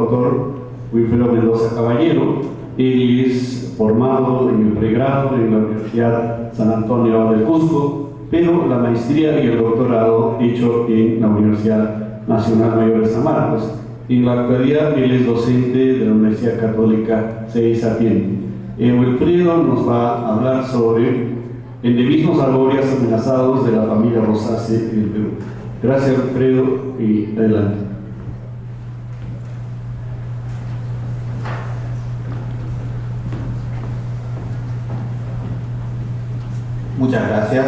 Doctor Wilfredo Mendoza Caballero. Él es formado en el pregrado en la Universidad San Antonio del Cusco, pero la maestría y el doctorado hecho en la Universidad Nacional Mayor de San Marcos. En la actualidad él es docente de la Universidad Católica CEI Sapienti. Wilfredo nos va a hablar sobre endemismos arbóreos amenazados de la familia rosácea en el Perú. Gracias, Wilfredo, y adelante. Muchas gracias.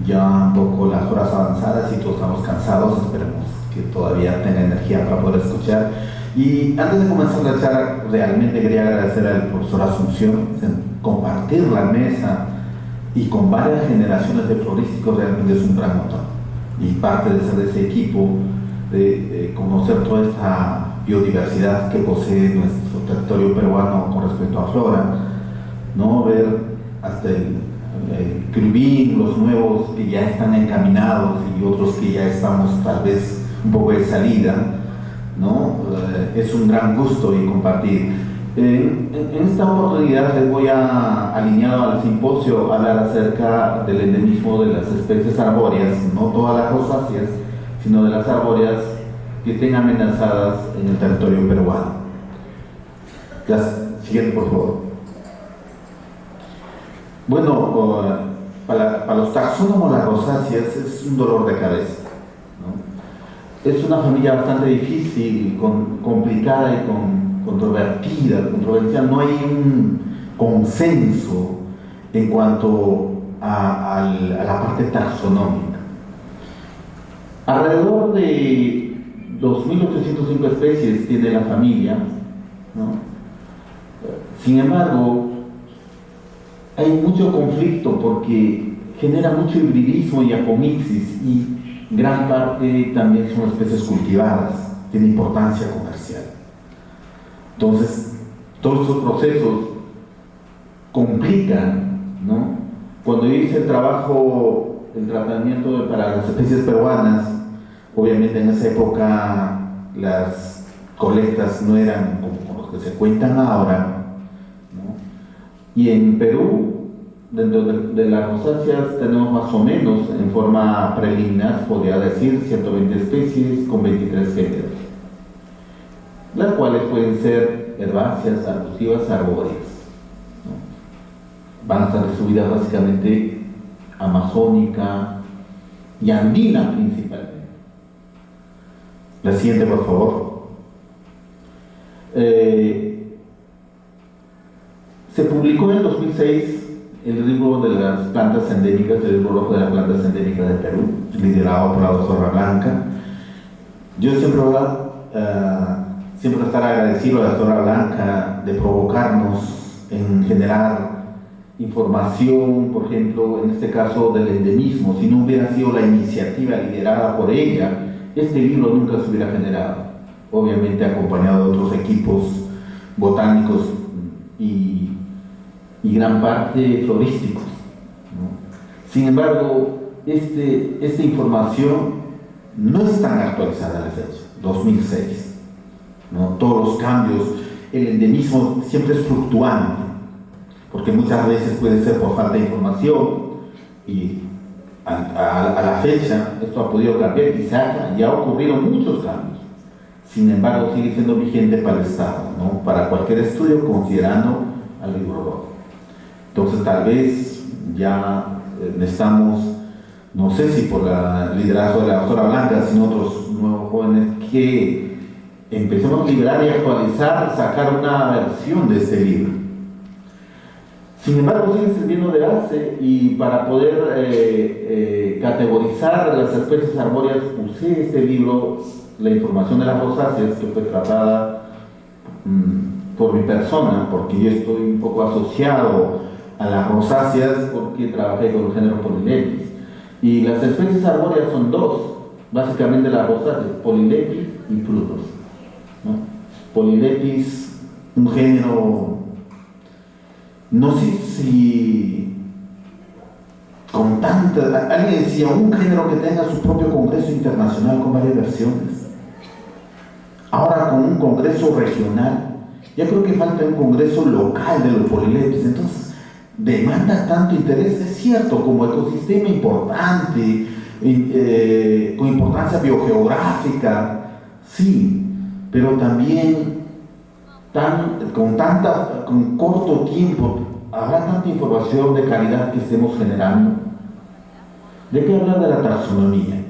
Ya un poco las horas avanzadas y todos estamos cansados, esperemos que todavía tenga energía para poder escuchar. Y antes de comenzar la charla, realmente quería agradecer al profesor Asunción compartir la mesa y con varias generaciones de florísticos realmente es un gran motor. Y parte de ser de ese equipo, de conocer toda esta biodiversidad que posee nuestro territorio peruano con respecto a flora, ¿no? Ver hasta el querubín, los nuevos que ya están encaminados y otros que ya estamos tal vez un poco de salida, ¿no? Es un gran gusto y compartir. En esta oportunidad les voy a, alineado al simposio, hablar acerca del endemismo de las especies arbóreas, no todas las rosáceas, sino de las arbóreas que estén amenazadas en el territorio peruano. Siguiente, por favor. Bueno, para los taxónomos las rosáceas es un dolor de cabeza, ¿no? Es una familia bastante difícil, complicada y controversial. No hay un consenso en cuanto a la parte taxonómica. Alrededor de 2.805 especies tiene la familia, ¿no? Sin embargo, hay mucho conflicto porque genera mucho hibridismo y apomixis, y gran parte también son especies cultivadas, tiene importancia comercial. Entonces, todos estos procesos complican, ¿no? Cuando yo hice el tratamiento para las especies peruanas, obviamente en esa época las colectas no eran como los que se cuentan ahora, ¿no? Y en Perú, dentro de las rosáceas, tenemos más o menos, en forma preliminar, podría decir, 120 especies con 23 géneros, las cuales pueden ser herbáceas, arbustivas, arbóreas, ¿no? Van a estar distribuidas básicamente amazónica y andina principalmente. La siguiente, por favor. Se publicó en el 2006 el libro de las plantas endémicas, el libro rojo de las plantas endémicas de Perú, liderado por la doctora Blanca. Yo siempre estar agradecido a la doctora Blanca de provocarnos en generar información, por ejemplo, en este caso del endemismo. Si no hubiera sido la iniciativa liderada por ella, este libro nunca se hubiera generado, obviamente acompañado de otros equipos botánicos y gran parte florísticos, ¿no? Sin embargo, esta información no es tan actualizada a la fecha, 2006, ¿no? Todos los cambios, el endemismo siempre es fluctuante, porque muchas veces puede ser por falta de información, y a la fecha esto ha podido cambiar, quizá ya ha ocurrido muchos cambios. Sin embargo, sigue siendo vigente para el Estado, ¿no? Para cualquier estudio, considerando al libro rojo. Entonces, tal vez ya necesitamos, no sé si por el liderazgo de la doctora Blanca, sino otros nuevos jóvenes, que empecemos a liberar y actualizar, sacar una versión de este libro. Sin embargo, sigue sirviendo de base, y para poder categorizar las especies arbóreas usé este libro, La información de las rosáceas, que fue tratada por mi persona, porque yo estoy un poco asociado a las rosáceas porque trabajé con el género Polylepis. Y las especies arbóreas son dos, básicamente las rosáceas, Polylepis y frutos, ¿no? Polylepis, un género, no sé si con tanta, alguien decía, un género que tenga su propio congreso internacional con varias versiones. Ahora con un congreso regional, ya creo que falta un congreso local de los polilepis. Entonces, demanda tanto interés, es cierto, como ecosistema importante, con importancia biogeográfica, sí, pero también con corto tiempo, habrá tanta información de calidad que estemos generando. ¿De qué hablar de la taxonomía?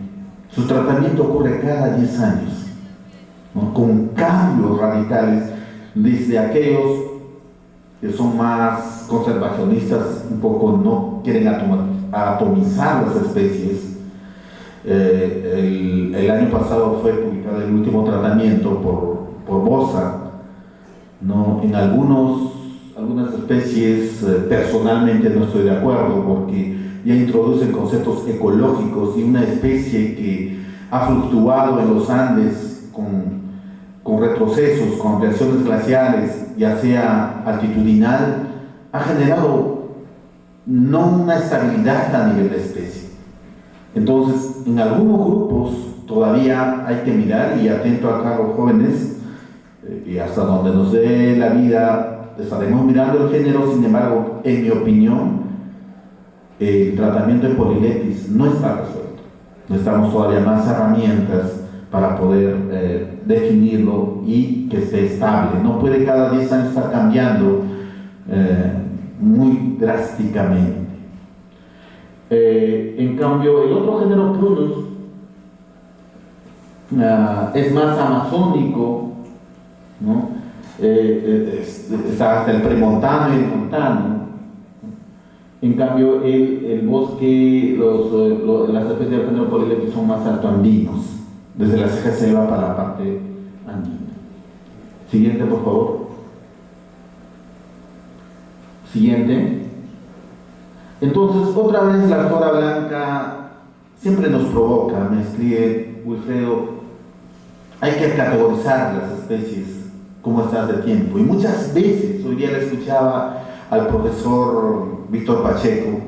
Su tratamiento ocurre cada 10 años, ¿no? Con cambios radicales, desde aquellos que son más conservacionistas, un poco no quieren atomizar las especies. El año pasado fue publicado el último tratamiento por BOSA, ¿no? En algunas especies personalmente no estoy de acuerdo, porque ya introducen conceptos ecológicos, y una especie que ha fluctuado en los Andes con retrocesos, con ampliaciones glaciares, ya sea altitudinal, ha generado no una estabilidad a nivel de especie. Entonces, en algunos grupos todavía hay que mirar, y atento acá a los jóvenes, y hasta donde nos dé la vida estaremos mirando el género. Sin embargo, en mi opinión, el tratamiento de polilepis no está resuelto. Necesitamos todavía más herramientas para poder definirlo y que esté estable. No puede cada 10 años estar cambiando muy drásticamente. En cambio, el otro género, Prunus, es más amazónico, ¿no? Está hasta el premontano y el montano. En cambio, el bosque, las especies del género polilepis son más altoandinos, desde la ceja selva para la parte andina. Siguiente, por favor. Siguiente. Entonces, otra vez la flora blanca siempre nos provoca, me escribe Wilfredo, hay que categorizar las especies. ¿Cómo estás de tiempo? Y muchas veces, hoy día le escuchaba al profesor Víctor Pacheco,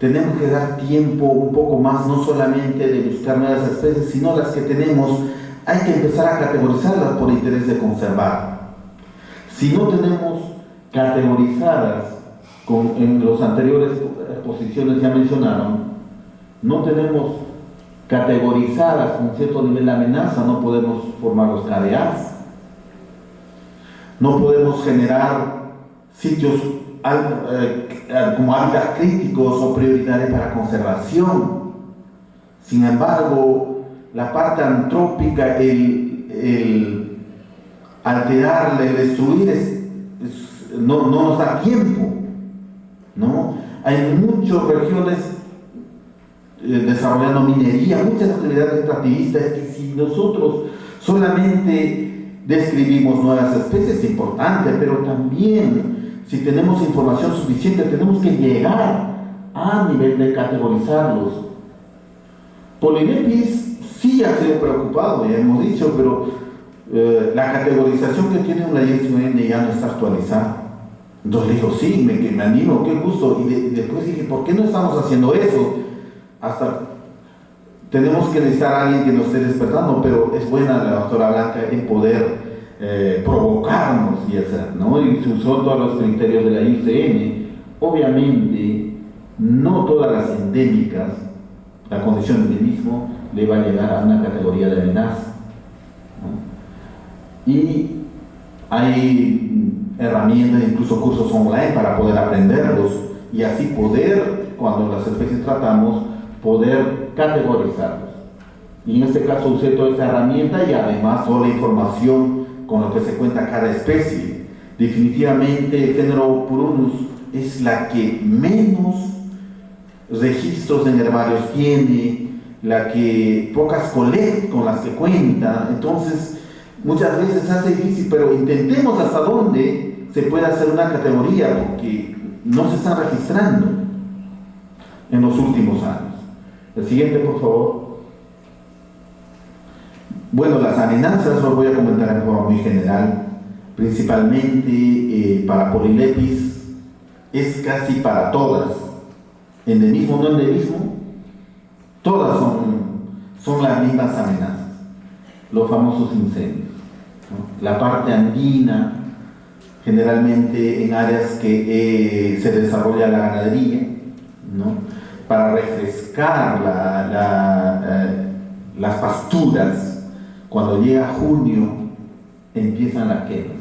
tenemos que dar tiempo un poco más, no solamente de buscar nuevas especies, sino las que tenemos, hay que empezar a categorizarlas por interés de conservar. Si no tenemos categorizadas, en los anteriores exposiciones ya mencionaron, no tenemos categorizadas con cierto nivel de amenaza, no podemos formar los KDAs. No podemos generar sitios como hábitats críticos o prioritarios para conservación. Sin embargo, la parte antrópica, el alterarla, el destruir, no nos da tiempo, ¿no? Hay muchas regiones desarrollando minería, muchas actividades extractivistas, que si nosotros solamente describimos nuevas especies es importante, pero también si tenemos información suficiente tenemos que llegar a nivel de categorizarlos. Polilepis sí ha sido preocupado, ya hemos dicho, pero la categorización que tiene la ISUN ya no está actualizada. Entonces le digo, sí, me animo, qué gusto. Y después dije, ¿por qué no estamos haciendo eso? Hasta tenemos que necesitar a alguien que nos esté despertando, pero es buena la doctora Blanca en poder provocarnos y hacer, ¿no? Y se usó todos los criterios de la IUCN. Obviamente, no todas las endémicas, la condición de endemismo le va a llegar a una categoría de amenaza, ¿no? Y hay herramientas, incluso cursos online para poder aprenderlos y así poder, cuando las especies tratamos, poder categorizarlos. Y en este caso usé toda esta herramienta y además toda la información con lo que se cuenta cada especie. Definitivamente el género Prunus es la que menos registros en herbarios tiene, la que pocas colectas con las que cuenta. Entonces muchas veces se hace difícil, pero intentemos hasta dónde se puede hacer una categoría, porque no se están registrando en los últimos años. El siguiente, por favor. Bueno, las amenazas los voy a comentar en forma muy general. Principalmente para Polilepis es casi para todas. Endemismo, no endemismo, todas son las mismas amenazas. los famosos incendios, ¿no? La parte andina, generalmente en áreas que se desarrolla la ganadería, ¿no? Para refrescar las pasturas, cuando llega junio empiezan las quemas.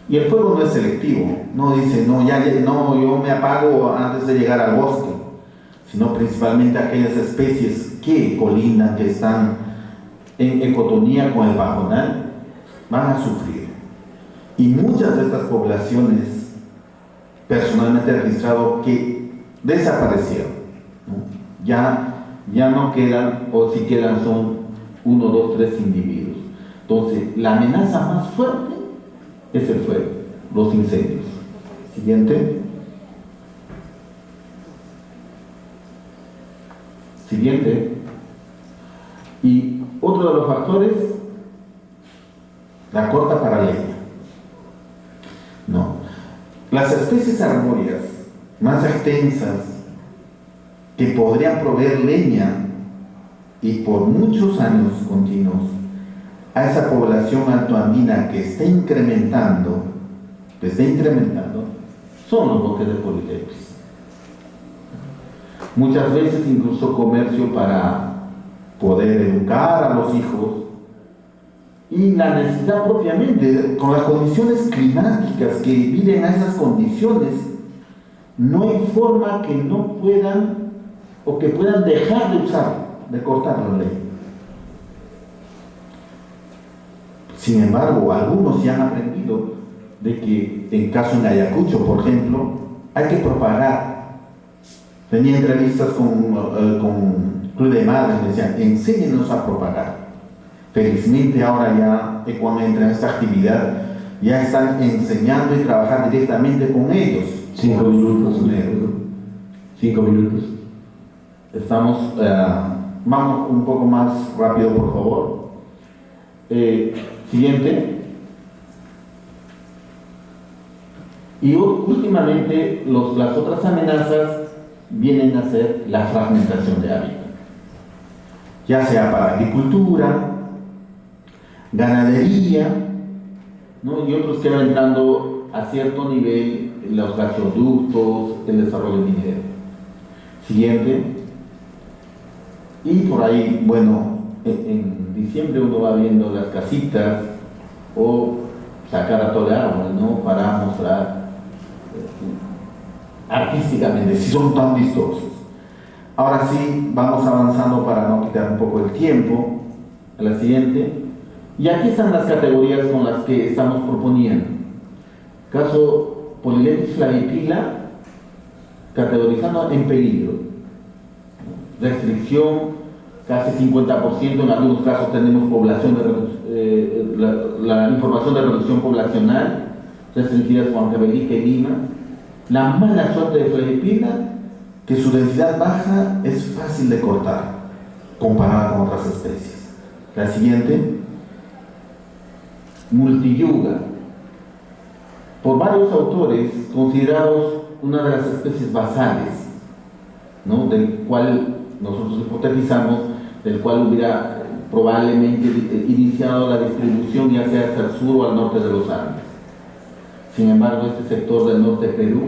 Y el fuego no es selectivo, no dice, no, yo me apago antes de llegar al bosque, sino principalmente aquellas especies que colindan, que están en ecotonía con el pajonal, van a sufrir. Y muchas de estas poblaciones, personalmente he registrado que desaparecieron, ¿no? Ya no quedan, o si quedan son 1, 2, 3 individuos. Entonces, la amenaza más fuerte es el fuego, los incendios. Siguiente. Siguiente. Y otro de los factores, la corta para leña. No. Las especies arbóreas más extensas que podrían proveer leña y por muchos años continuos a esa población altoandina que está incrementando, son los bosques de Polylepis. Muchas veces incluso comercio para poder educar a los hijos, y la necesidad propiamente, con las condiciones climáticas que viven a esas condiciones, no hay forma que no puedan o que puedan dejar de usar, de cortar la ley. Sin embargo, algunos ya han aprendido de que en caso en Ayacucho, por ejemplo, hay que propagar. Tenía entrevistas con Club de Madres, me decían, enséñenos a propagar. Felizmente ahora ya cuando entra en esta actividad ya están enseñando y trabajando directamente con ellos. 5 minutos. 5 minutos. Estamos, vamos un poco más rápido, por favor. Siguiente. Y últimamente las otras amenazas vienen a ser la fragmentación de hábitat, ya sea para agricultura, ganadería, ¿no? Y otros que van entrando a cierto nivel, los gasoductos, el desarrollo minero. Siguiente. Y por ahí, bueno, en diciembre uno va viendo las casitas o sacar a todo el árbol, ¿no? Para mostrar artísticamente si son tan vistosos. Ahora sí, vamos avanzando para no quitar un poco el tiempo. A la siguiente. Y aquí están las categorías con las que estamos proponiendo. Caso Polylepis flavipila, categorizando en peligro. Restricción, casi 50%, en algunos casos tenemos población la información de reducción poblacional, restringidas Juan Cabelica y Lima. La mala suerte de flavipila, que su densidad baja es fácil de cortar, comparada con otras especies. La siguiente. Multiyuga, por varios autores considerados una de las especies basales, ¿no? Del cual nosotros hipotetizamos, del cual hubiera probablemente iniciado la distribución ya sea hacia el sur o al norte de los Andes. Sin embargo, este sector del norte de Perú,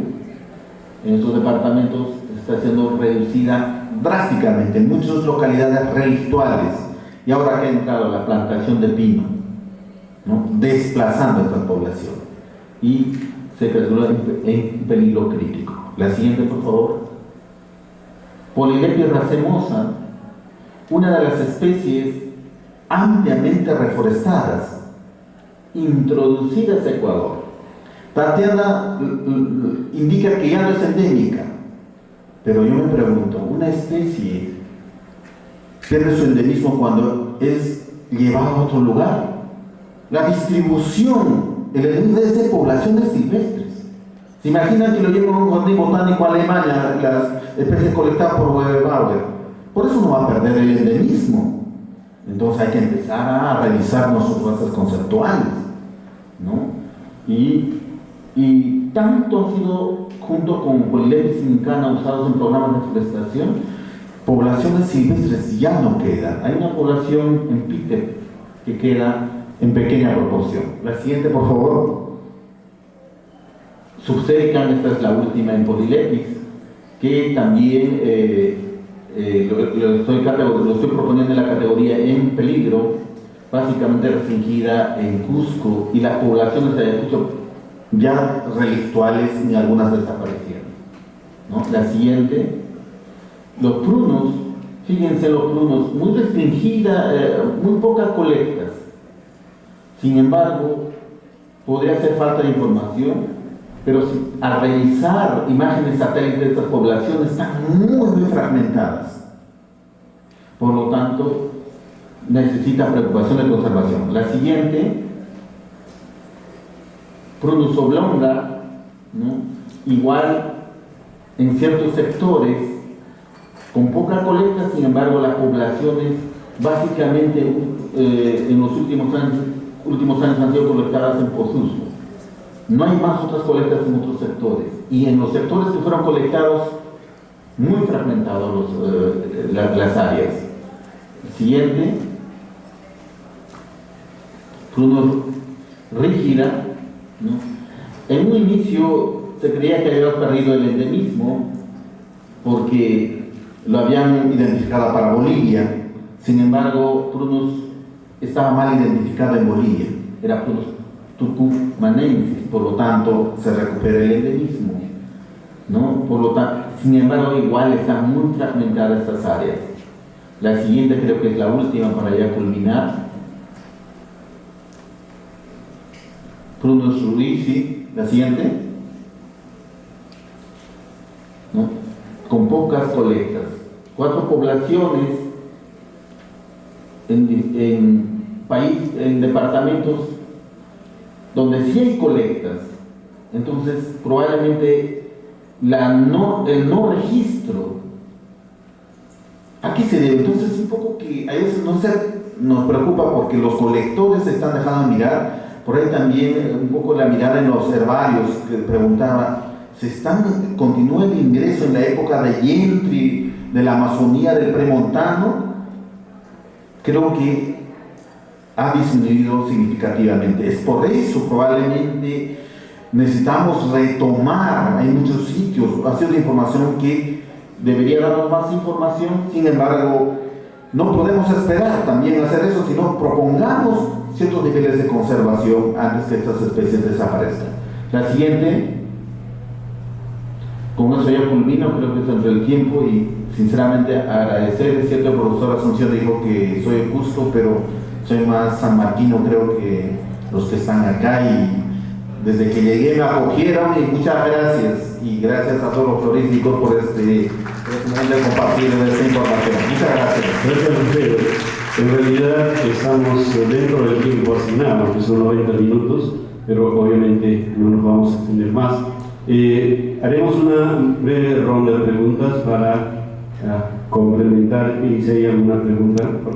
en estos departamentos, está siendo reducida drásticamente, en muchas localidades relictuales, y ahora que ha entrado la plantación de pino, ¿no? Desplazando a esta población y se calcula en peligro crítico. La siguiente, por favor. Polylepis racemosa, una de las especies ampliamente reforestadas, introducidas a Ecuador. Tatiana indica que ya no es endémica, pero yo me pregunto, ¿una especie pierde su endemismo cuando es llevada a otro lugar? La distribución, el endemismo debe ser poblaciones silvestres. ¿Se imaginan que lo llevan a un jardín botánico a Alemania, las especies colectadas por Weber? Por eso no va a perder el endemismo. Entonces hay que empezar a revisar nuestras bases conceptuales, ¿no? Y tanto han sido, junto con Polylepis incana, usados en programas de forestación, poblaciones silvestres ya no quedan. Hay una población en Pite, que queda en pequeña proporción. La siguiente, por favor. Subserican, esta es la última en Polilepis, que también lo estoy proponiendo en la categoría en peligro, básicamente restringida en Cusco, y las poblaciones de Ayacucho ya relictuales y algunas desaparecieron, ¿no? La siguiente, los prunos, fíjense los prunos, muy restringida, muy pocas colectas. Sin embargo, podría hacer falta de información, pero al revisar imágenes satélites de estas poblaciones están muy fragmentadas. Por lo tanto, necesita preocupación de conservación. La siguiente, Prunus oblonga, ¿no? Igual en ciertos sectores, con poca colecta, sin embargo, las poblaciones básicamente en los últimos años han sido colectadas en Posusco. No hay más otras colectas en otros sectores. Y en los sectores que fueron colectados, muy fragmentados las áreas. Siguiente, Prunus rígida, ¿no? En un inicio se creía que había perdido el endemismo porque lo habían identificado para Bolivia. Sin embargo, Prunus estaba mal identificado en Bolivia, era Prunus tucumanensis, por lo tanto se recupera el endemismo, ¿no? Por lo tanto, sin embargo, igual están muy fragmentadas estas áreas. La siguiente creo que es la última para ya culminar. Prunus ruizi, la siguiente, ¿no? Con pocas colectas. 4 poblaciones en departamentos donde sí hay colectas. Entonces, probablemente el no registro, ¿a qué se debe? Entonces, un poco que a veces nos preocupa porque los colectores se están dejando mirar. Por ahí también un poco la mirada en los herbarios, que preguntaba, ¿continúa el ingreso en la época de Yentri, de la Amazonía del premontano? Creo que ha disminuido significativamente. Es por eso probablemente necesitamos retomar, hay muchos sitios, ha sido de información que debería darnos más información, sin embargo, no podemos esperar también hacer eso, sino propongamos ciertos niveles de conservación antes que estas especies desaparezcan. La siguiente, con eso ya culmino, creo que es entre el tiempo y sinceramente agradecer. Es cierto, el profesor Asunción dijo que soy de Cusco, pero soy más sanmarquino, creo que los que están acá, y desde que llegué me acogieron, y muchas gracias, y gracias a todos los florísticos por este momento de compartir esta información. Muchas gracias. Gracias, Alfredo. En realidad estamos dentro del tiempo asignado, que son 90 minutos, pero obviamente no nos vamos a extender más. Haremos una breve ronda de preguntas para complementar, y si hay alguna pregunta, por favor.